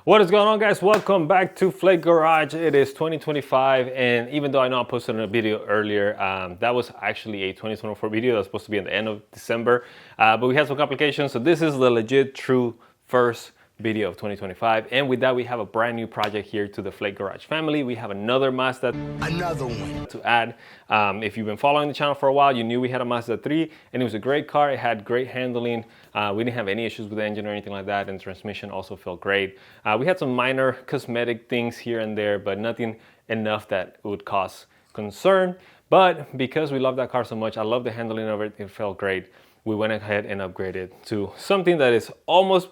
What is going on, guys? Welcome back to Flake Garage. It is 2025, and even though I know I posted a video earlier, that was actually a 2024 video that was supposed to be at the end of December, but we had some complications, so this is the legit, true first video of 2025. And with that, we have a brand new project here to the Flake Garage family. We have another Mazda, to add. If you've been following the channel for a while, you knew we had a Mazda 3, and it was a great car. It had great handling. We didn't have any issues with the engine or anything like that, and the transmission also felt great. We had some minor cosmetic things here and there, but nothing enough that would cause concern. But because we love that car so much, I love the handling of it, it felt great. We went ahead and upgraded to something that is almost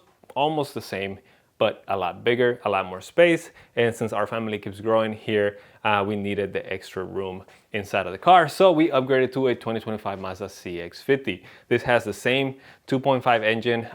the same, but a lot bigger, a lot more space. And since our family keeps growing here, we needed the extra room inside of the car. So we upgraded to a 2025 Mazda CX50. This has the same 2.5 engine,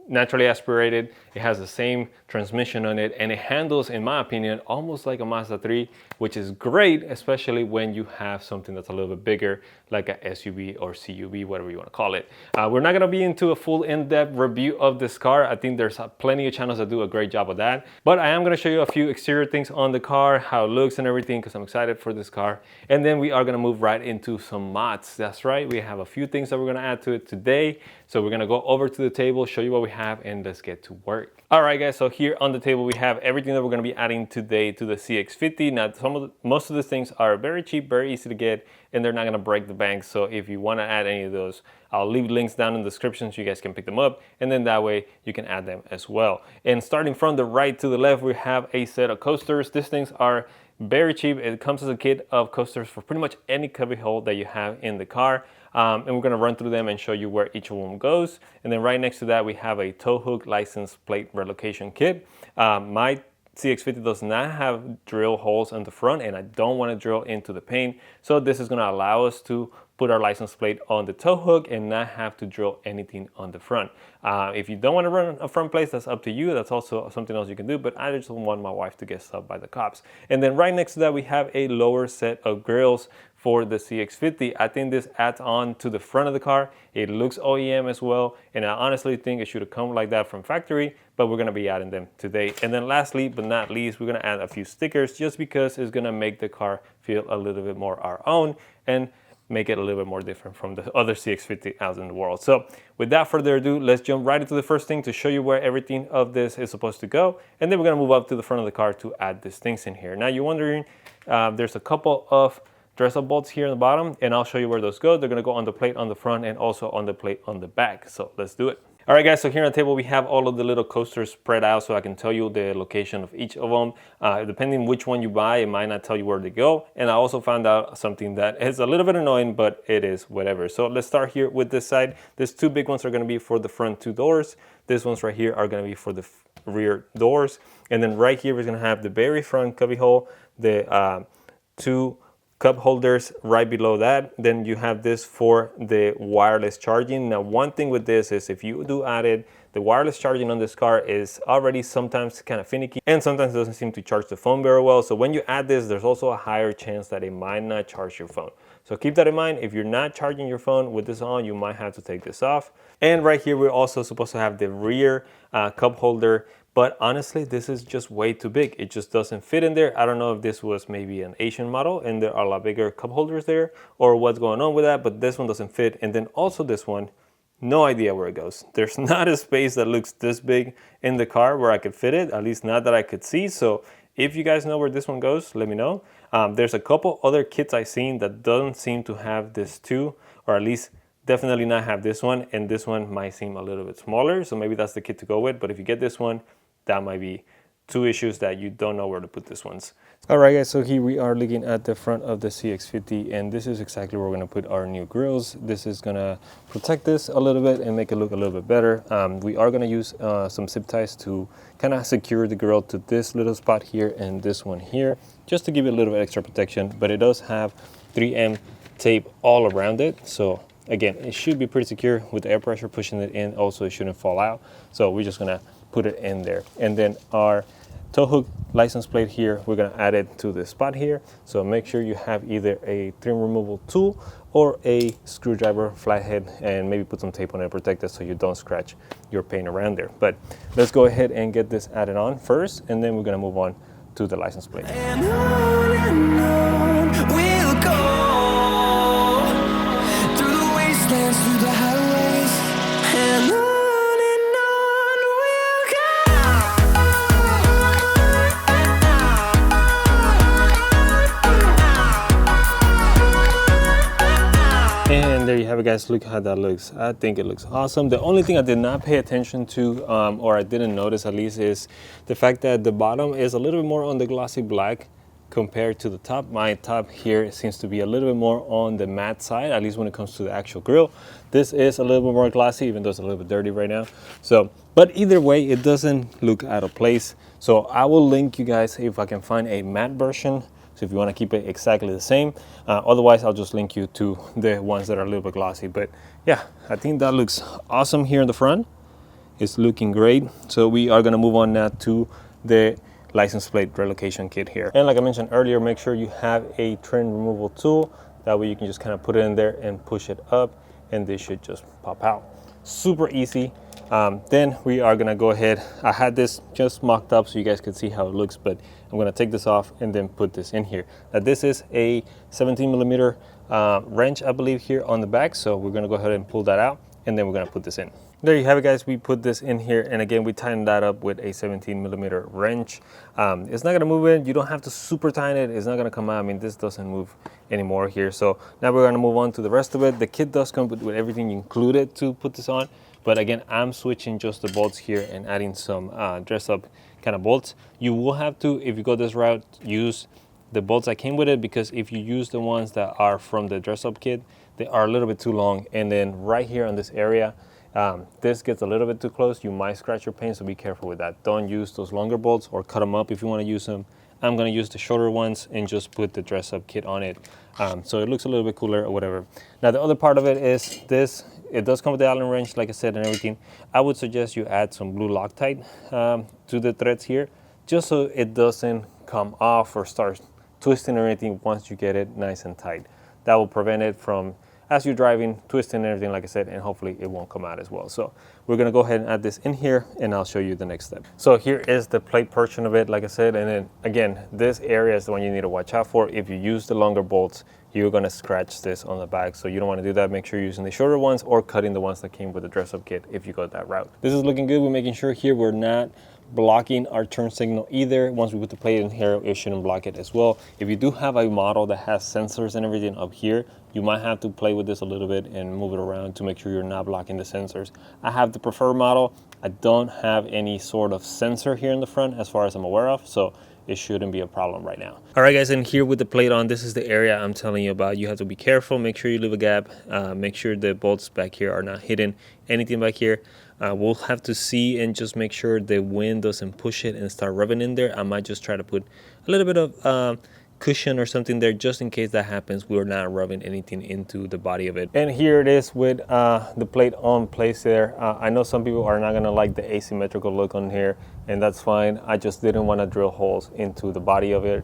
naturally aspirated. It has the same transmission on it, and it handles, in my opinion, almost like a Mazda 3, which is great, especially when you have something that's a little bit bigger, like a SUV or CUV, whatever you want to call it. We're not going to be into a full in-depth review of this car. I think there's plenty of channels that do a great job of that, but I am going to show you a few exterior things on the car, how it looks and everything, because I'm excited for this car. And then we are going to move right into some mods. That's right, we have a few things that we're going to add to it today. So we're going to go over to the table, show you what we have, and let's get to work. All right, guys, so here on the table we have everything that we're going to be adding today to the CX50. Now, most of the things are very cheap, very easy to get, and they're not going to break the bank. So if you want to add any of those, I'll leave links down in the description so you guys can pick them up, and then that way you can add them as well. And starting from the right to the left, we have a set of coasters. These things are very cheap. It comes as a kit of coasters for pretty much any cubby hole that you have in the car. And we're going to run through them and show you where each of them goes. And then right next to that, we have a tow hook license plate relocation kit. My CX50 does not have drill holes on the front, and I don't want to drill into the paint. So this is going to allow us to put our license plate on the tow hook and not have to drill anything on the front. If you don't want to run a front plate, that's up to you. That's also something else you can do, but I just don't want my wife to get stopped by the cops. And then right next to that, we have a lower set of grills for the CX50. I think this adds on to the front of the car. It looks OEM as well, and I honestly think it should have come like that from factory, but we're gonna be adding them today. And then lastly, but not least, we're gonna add a few stickers just because it's gonna make the car feel a little bit more our own and make it a little bit more different from the other CX50 out in the world. So without further ado, let's jump right into the first thing to show you where everything of this is supposed to go. And then we're gonna move up to the front of the car to add these things in here. Now you're wondering, there's a couple of dress-up bolts here in the bottom, and I'll show you where those go. They're gonna go on the plate on the front and also on the plate on the back. So let's do it. All right, guys, so here on the table, we have all of the little coasters spread out so I can tell you the location of each of them. Depending which one you buy, it might not tell you where they go. And I also found out something that is a little bit annoying, but it is whatever. So let's start here with this side. These two big ones are gonna be for the front two doors. These ones right here are gonna be for the rear doors. And then right here, we're gonna have the very front cubby hole, the two cup holders right below that. Then you have this for the wireless charging. Now, one thing with this is if you do add it, the wireless charging on this car is already sometimes kind of finicky, and sometimes it doesn't seem to charge the phone very well. So when you add this, there's also a higher chance that it might not charge your phone. So keep that in mind. If you're not charging your phone with this on, you might have to take this off. And right here, we're also supposed to have the rear cup holder. But honestly, this is just way too big. It just doesn't fit in there. I don't know if this was maybe an Asian model and there are a lot bigger cup holders there or what's going on with that, but this one doesn't fit. And then also this one, no idea where it goes. There's not a space that looks this big in the car where I could fit it, at least not that I could see. So if you guys know where this one goes, let me know. There's a couple other kits I've seen that doesn't seem to have this too, or at least definitely not have this one. And this one might seem a little bit smaller. So maybe that's the kit to go with. But if you get this one, that might be two issues that you don't know where to put this ones. All right, guys, so here we are looking at the front of the CX50, and this is exactly where we're gonna put our new grills. This is gonna protect this a little bit and make it look a little bit better. We are gonna use some zip ties to kind of secure the grill to this little spot here and this one here, just to give it a little bit extra protection, but it does have 3M tape all around it. So again, it should be pretty secure with the air pressure pushing it in. Also, it shouldn't fall out. So we're just gonna put it in there. And then our tow hook license plate here, we're gonna add it to the spot here. So make sure you have either a trim removal tool or a screwdriver, flathead, and maybe put some tape on it to protect it so you don't scratch your paint around there. But let's go ahead and get this added on first, and then we're gonna move on to the license plate. And on we'll go, through the wastelands, through the highways, and on we'll And there you have it, guys. Look how that looks. I think it looks awesome. The only thing I did not pay attention to, or I didn't notice at least, is the fact that the bottom is a little bit more on the glossy black compared to the top. My top here seems to be a little bit more on the matte side, at least when it comes to the actual grill. This is a little bit more glossy, even though it's a little bit dirty right now. So, but either way, it doesn't look out of place. So I will link you guys if I can find a matte version. So if you want to keep it exactly the same, otherwise I'll just link you to the ones that are a little bit glossy. But yeah, I think that looks awesome here in the front. It's looking great. So we are going to move on now to the license plate relocation kit here. And like I mentioned earlier, make sure you have a trim removal tool. That way you can just kind of put it in there and push it up, and this should just pop out. Super easy. Then we are gonna go ahead. I had this just mocked up so you guys could see how it looks, but I'm gonna take this off and then put this in here. Now this is a 17 millimeter wrench, I believe, here on the back. So we're gonna go ahead and pull that out, and then we're gonna put this in. There you have it, guys. We put this in here, and again, we tighten that up with a 17 millimeter wrench. It's not gonna move in. You don't have to super tighten it. It's not gonna come out. I mean, this doesn't move anymore here. So now we're gonna move on to the rest of it. The kit does come with everything included to put this on. But again, I'm switching just the bolts here and adding some dress up kind of bolts. You will have to, if you go this route, use the bolts that came with it, because if you use the ones that are from the dress up kit, they are a little bit too long. And then right here on this area, this gets a little bit too close. You might scratch your paint, so be careful with that. Don't use those longer bolts, or cut them up if you want to use them. I'm going to use the shorter ones and just put the dress up kit on it. So it looks a little bit cooler or whatever. Now the other part of it is this. It does come with the Allen wrench, like I said, and everything. I would suggest you add some blue Loctite to the threads here, just so it doesn't come off or start twisting or anything once you get it nice and tight. That will prevent it from, as you're driving, twisting and everything, like I said, and hopefully it won't come out as well. So we're gonna go ahead and add this in here, and I'll show you the next step. So here is the plate portion of it, like I said, and then again, this area is the one you need to watch out for. If you use the longer bolts, you're gonna scratch this on the back, so you don't wanna do that. Make sure you're using the shorter ones or cutting the ones that came with the dress-up kit if you go that route. This is looking good. We're making sure here we're not blocking our turn signal either. Once we put the plate in here, it shouldn't block it as well. If you do have a model that has sensors and everything up here, you might have to play with this a little bit and move it around to make sure you're not blocking the sensors. I have the preferred model. I don't have any sort of sensor here in the front as far as I'm aware of, so it shouldn't be a problem right now. All right, guys, and here with the plate on, this is the area I'm telling you about. You have to be careful. Make sure you leave a gap. Make sure the bolts back here are not hidden. Anything back here, we'll have to see and just make sure the wind doesn't push it and start rubbing in there. I might just try to put a little bit of cushion or something there just in case that happens. We're not rubbing anything into the body of it. And here it is with the plate on place there. I know some people are not gonna like the asymmetrical look on here, and that's fine. I just didn't want to drill holes into the body of it,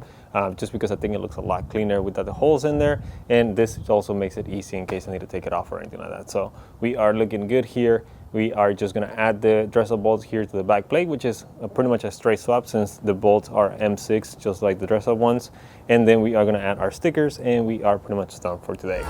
just because I think it looks a lot cleaner without the holes in there, and this also makes it easy in case I need to take it off or anything like that. So we are looking good here. We are just going to add the dress-up bolts here to the back plate, which is pretty much a straight swap since the bolts are M6, just like the dress-up ones. And then we are going to add our stickers, and we are pretty much done for today.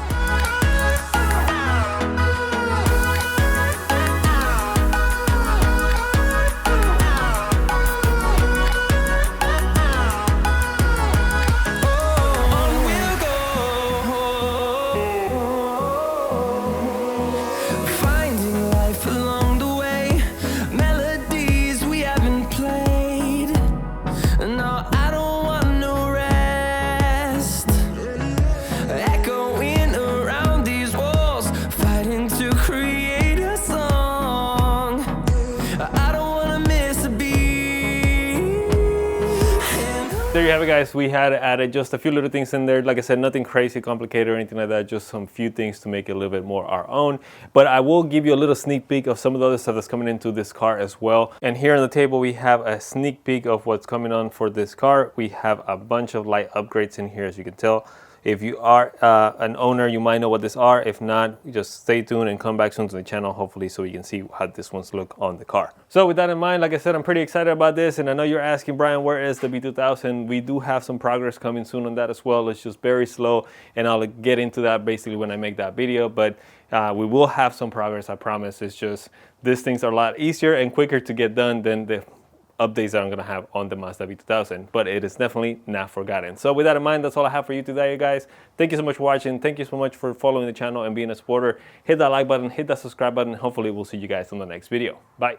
Echoing around there you have it, guys. We had added just a few little things in there. Like I said, nothing crazy complicated or anything like that, just some few things to make it a little bit more our own. But I will give you a little sneak peek of some of the other stuff that's coming into this car as well. And here on the table, we have a sneak peek of what's coming on for this car. We have a bunch of light upgrades in here, as you can tell. If you are an owner, you might know what these are. If not, just stay tuned and come back soon to the channel, hopefully, so you can see how this ones look on the car. So with that in mind, like I said, I'm pretty excited about this. And I know you're asking, Brian, where is the B2000? We do have some progress coming soon on that as well. It's just very slow. And I'll get into that basically when I make that video. But we will have some progress, I promise. It's just these things are a lot easier and quicker to get done than the updates that I'm going to have on the Mazda B2000, but it is definitely not forgotten. So with that in mind, that's all I have for you today, you guys. Thank you so much for watching. Thank you so much for following the channel and being a supporter. Hit that like button, hit that subscribe button. Hopefully we'll see you guys on the next video. Bye.